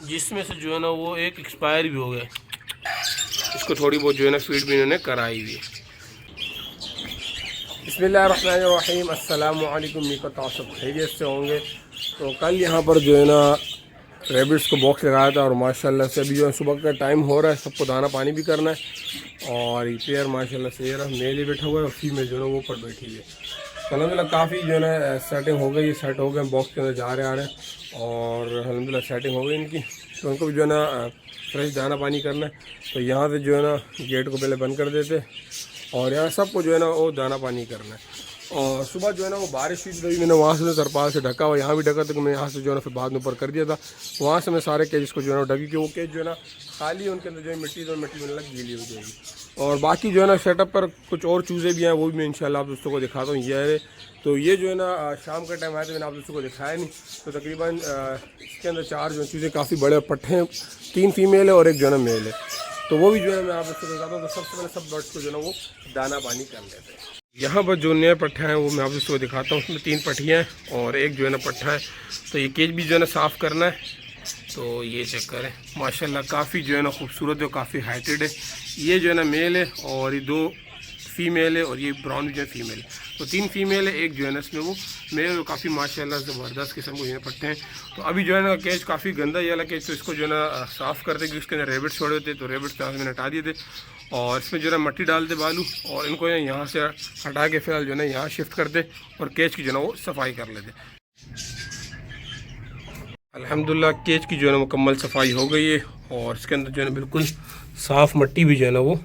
जिसमें से जो है ना वो एक एक्सपायर भी हो गया। इसको थोड़ी बहुत जो है ना फीड भी इन्होंने कराई हुई है। बिस्मिल्लाहिर्रहमानिर्रहीम, अस्सलाम वालेकुम। उम्मीद करता हूं सब खैरियत से होंगे। तो कल यहाँ पर जो है ना रेबिट्स को बॉक्स लगाया था और माशाल्लाह से अभी जो है सुबह का टाइम हो रहा है, सबको दाना पानी भी करना है। और ये पेयर माशाल्लाह से ये रहा मेल ही बैठा हुआ है और फीमेल जो है ना वो ऊपर बैठी हुई है। अलहमदिल्ला काफ़ी जो है ना सेटिंग हो गई, सेट हो गए, बॉक्स के अंदर जा रहे आ रहे हैं और अलहमदिल्ला सेटिंग हो गई इनकी। तो उनको भी जो है ना फ्रेश दाना पानी करना है। तो यहाँ से जो है ना गेट को पहले बंद कर देते और यहाँ सबको जो है ना वो दाना पानी करना है। और सुबह जो है ना वो बारिश हुई थी, मैंने वहाँ से तरपाल से ढका हुआ, यहाँ भी ढका था कि मैं यहाँ से जो है ना फिर बाद में ऊपर कर दिया था। वहाँ से मैं सारे केज को जो है ना ढकी कि वो केज जो है ना खाली है, उनके अंदर जो है मिट्टी तो मिट्टी में लग गीली हो जाएगी। और बाकी जो है ना सेटअप पर कुछ और चूज़े भी हैं, वो भी मैं इंशाल्लाह आप दोस्तों को दिखाता हूँ। ये तो ये जो है ना शाम का टाइम आया तो मैंने आप दोस्तों को दिखाया नहीं। तो तकरीबन इसके अंदर 4 जो चूज़े काफ़ी बड़े पट्टे हैं, 3 फीमेल है और एक जो है ना मेल है। तो वो भी जो है मैं आप दोस्तों को दिखाता हूँ। तो सबसे पहले सब बर्ड्स को जो है ना वो दाना पानी कर लेते हैं। यहाँ पर जो नए पट्ठा हैं वो मैं आप दोस्तों को दिखाता हूँ। उसमें 3 पट्टियाँ हैं और एक जो है ना पट्ठा है। तो ये केज भी जो है ना साफ़ करना है। तो ये चक्कर है माशाल्लाह, काफ़ी जो है ना खूबसूरत है, काफ़ी हाइटेड है। ये जो है ना मेल है और ये 2 फीमेल है और ये ब्राउन जो है फीमेल है। तो 3 फीमेल है, एक जो है ना इसमें वो मेल और काफ़ी माशाल्लाह ज़बरदस्त किस्म को ये पट्टे हैं। तो अभी जो है ना केज काफ़ी गंदा ये वाला केज, तो इसको जो है ना साफ़ करते क्योंकि उसके अंदर रेबिट छोड़े होते। तो रेबिट मैंने हटा दिए थे और इसमें जो है ना मट्टी डालते बालू और इनको यहाँ से हटा के फिलहाल जो है ना यहाँ शिफ्ट करते और केज की जो है ना वो सफाई कर लेते। अल्हम्दुलिल्लाह केज की जो है ना मुकम्मल सफाई हो गई है और इसके अंदर जो है ना बिल्कुल साफ़ मट्टी भी जो है ना वो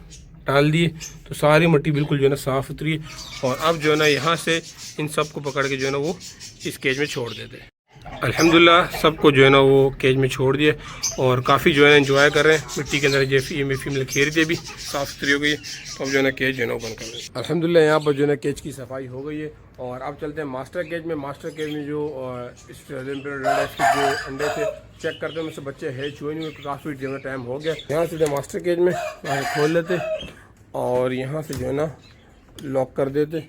डाल दिए। तो सारी मट्टी बिल्कुल जो है ना साफ़ उतरी है और अब जो है ना यहाँ से इन सब को पकड़ के जो है ना वो इस केज में छोड़ देते हैं। अल्हम्दुलिल्लाह सबको जो है ना वो केज में छोड़ दिए और काफ़ी जो है ना एंजॉय कर रहे हैं। मिट्टी के अंदर ये फीमेल खेल रही थी, अभी साफ़ सुथरी हो गई है। तो अब जो है ना केज जो है ना बंद कर रहे हैं। अल्हम्दुलिल्लाह यहाँ पर जो है ना केज की सफाई हो गई है और अब चलते हैं मास्टर केज में। मास्टर केज में जो जो अंडे थे चेक करते हैं, मुझसे बच्चे हैच हुए नहीं, काफ़ी जो है टाइम हो गया। यहाँ से मास्टर केज में खोल लेते और यहाँ से जो है ना लॉक कर देते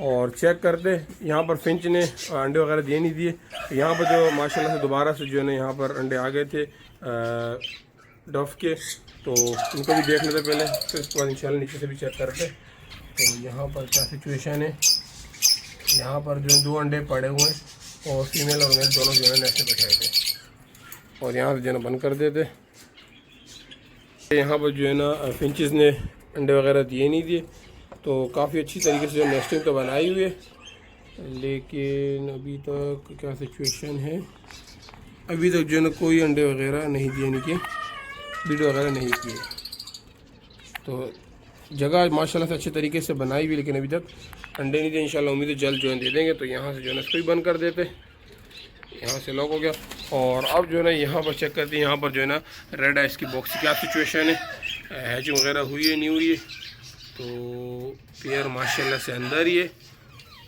और चेक करते। यहाँ पर फिंच ने अंडे वगैरह दिए नहीं दिए। यहाँ पर जो माशाल्लाह से दोबारा से जो है ना यहाँ पर अंडे आ गए थे डफ के, तो उनको भी देख लेते पहले, फिर उसके बाद इंशाल्लाह नीचे से भी चेक करते। तो यहाँ पर क्या सिचुएशन है, यहाँ पर जो 2 अंडे पड़े हुए हैं और फीमेल और मेल दोनों जो है ना ऐसे बैठे थे और यहाँ से जो है ना बंद कर देते। यहाँ पर जो है ना फिंचेस ने अंडे वगैरह दिए नहीं दिए। तो काफ़ी अच्छी तरीके से जो नेस्टिंग तो बनाई हुई है, लेकिन अभी तक क्या सिचुएशन है, अभी तक जो है ना कोई अंडे वगैरह नहीं दिए, नहीं किए, ब्रीड वगैरह नहीं किए। तो जगह माशाल्लाह से अच्छे तरीके से बनाई हुई, लेकिन अभी तक अंडे नहीं दिए। इंशाल्लाह उम्मीद है जल्द जो है दे देंगे। तो यहाँ से जो है ना इसको भी बंद कर देते, यहाँ से लॉक हो गया। और अब जो है ना यहाँ पर चेक करते हैं, यहाँ पर जो है ना रेड आइस की बॉक्स की क्या सिचुएशन है, हैचिंग वगैरह हुई है नहीं हुई है। तो पेयर माशाल्लाह से अंदर ही है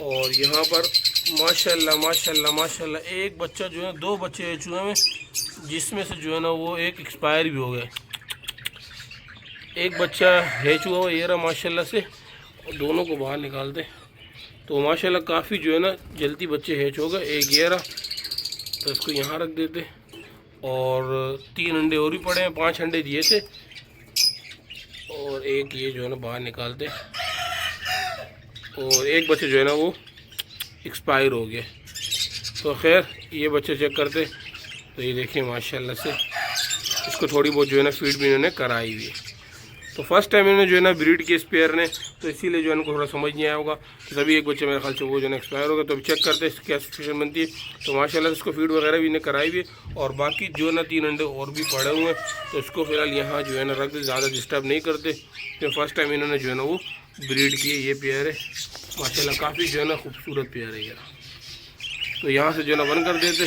और यहाँ पर माशाल्लाह माशाल्लाह माशाल्लाह एक बच्चा जो है 2 बच्चे है चूहे में, जिसमें से जो है ना वो एक एक्सपायर भी हो गया। एक बच्चा है चूहा हुआ ये रहा माशाल्लाह से, और दोनों को बाहर निकालते। तो माशाल्लाह काफ़ी जो है ना जल्दी बच्चे हैच हो गए। एक ये रहा, तो इसको यहाँ रख देते और 3 अंडे और भी पड़े हैं, 5 अंडे दिए थे और एक ये जो है ना बाहर निकालते और एक बच्चे जो है ना वो एक्सपायर हो गए। तो खैर ये बच्चे चेक करते। तो ये देखिए माशाल्लाह से इसको थोड़ी बहुत जो है ना फीड भी इन्होंने कराई हुई है। तो फर्स्ट टाइम इन्होंने जो है ना ब्रीड की इस पेयर ने, तो इसीलिए जो है इनको थोड़ा समझ नहीं आया होगा। तो तभी एक बच्चे मेरे ख्याल से वो जो है एक्सपायर हो गया। तो अभी चेक करते हैं क्या सिचुएशन बनती है। तो माशाल्लाह से इसको फीड वगैरह भी इन्हें कराई हुई है और बाकी जो है ना 3 अंडे और भी पड़े हुए हैं। तो इसको फिलहाल यहाँ जो है ना रख दे, ज़्यादा डिस्टर्ब नहीं करते। तो फर्स्ट टाइम इन्होंने जो है ना वो ब्रीड की है। ये पेयर है माशाल्लाह, काफ़ी जो है ना खूबसूरत पेयर है यार। तो यहाँ से जो है ना बंद कर देते,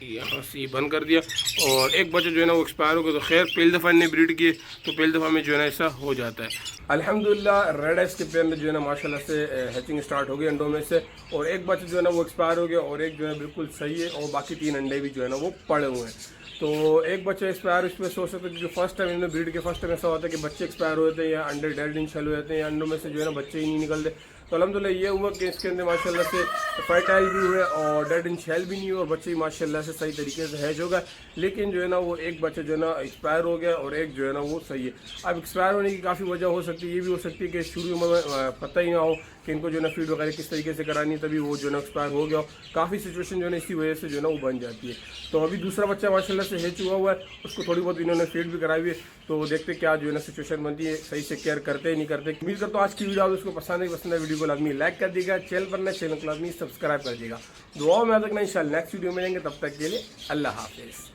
यहाँ से ये बंद कर दिया और एक बच्चा जो है ना वो एक्सपायर हो गया। तो खैर पहली दफ़ा ने ब्रीड किए, तो पहली दफ़ा में जो है ना ऐसा हो जाता है। अल्हम्दुलिल्लाह रेड आइस के पेयर में जो है ना माशाल्लाह से हैचिंग स्टार्ट हो गई अंडों में से, और एक बच्चा जो है ना वो एक्सपायर हो गया और एक जो है बिल्कुल सही है और बाकी 3 अंडे भी जो है ना वो पड़े हुए हैं। तो एक बच्चा एक्सपायर इस पर सोच सकते हैं, जो फर्स्ट टाइम इन्होंने ब्रीड के फर्स्ट टाइम ऐसा होता है कि बच्चे एक्सपायर हो जाते हैं या अंडे डेड इन हो जाते हैं या अंडों में से जो है ना बच्चे ही नहीं निकलते। तो अल्हम्दुलिल्लाह ये हुआ कि इसके अंदर माशाल्लाह से फर्टाइल भी हुए और डेड इन शेल भी नहीं हुए और बच्चे भी माशाल्लाह से सही तरीके से हैज होगा। लेकिन जो है ना वो एक बच्चा जो है ना एक्सपायर हो गया और एक जो है ना वो सही है। अब एक्सपायर होने की काफ़ी वजह हो सकती है, ये भी हो सकती है कि शुरू में पता ही ना हो कि इनको जो है ना फीड वगैरह किस तरीके से करानी है, तभी वो जो है ना एक्सपायर हो गया। काफ़ी सिचुएशन जो है ना इसी वजह से जो है ना वो बन जाती है। तो अभी दूसरा बच्चा माशाल्लाह से हैच हुआ हुआ है, उसको थोड़ी बहुत इन्होंने फीड भी कराई हुई है। तो देखते क्या जो है ना सिचुएशन बनती है, सही से केयर करते ही नहीं करते। उम्मीद करता हूँ आज की वीडियो उसको पसंद है, वीडियो को लाजमी लाइक कर देगा, चैनल पर नए चैनल को लाजमी सब्सक्राइब कर देगा। दुआ में याद रखना, इंशाल्लाह नेक्स्ट वीडियो में मिलेंगे, तब तक के लिए अल्लाह हाफिज़।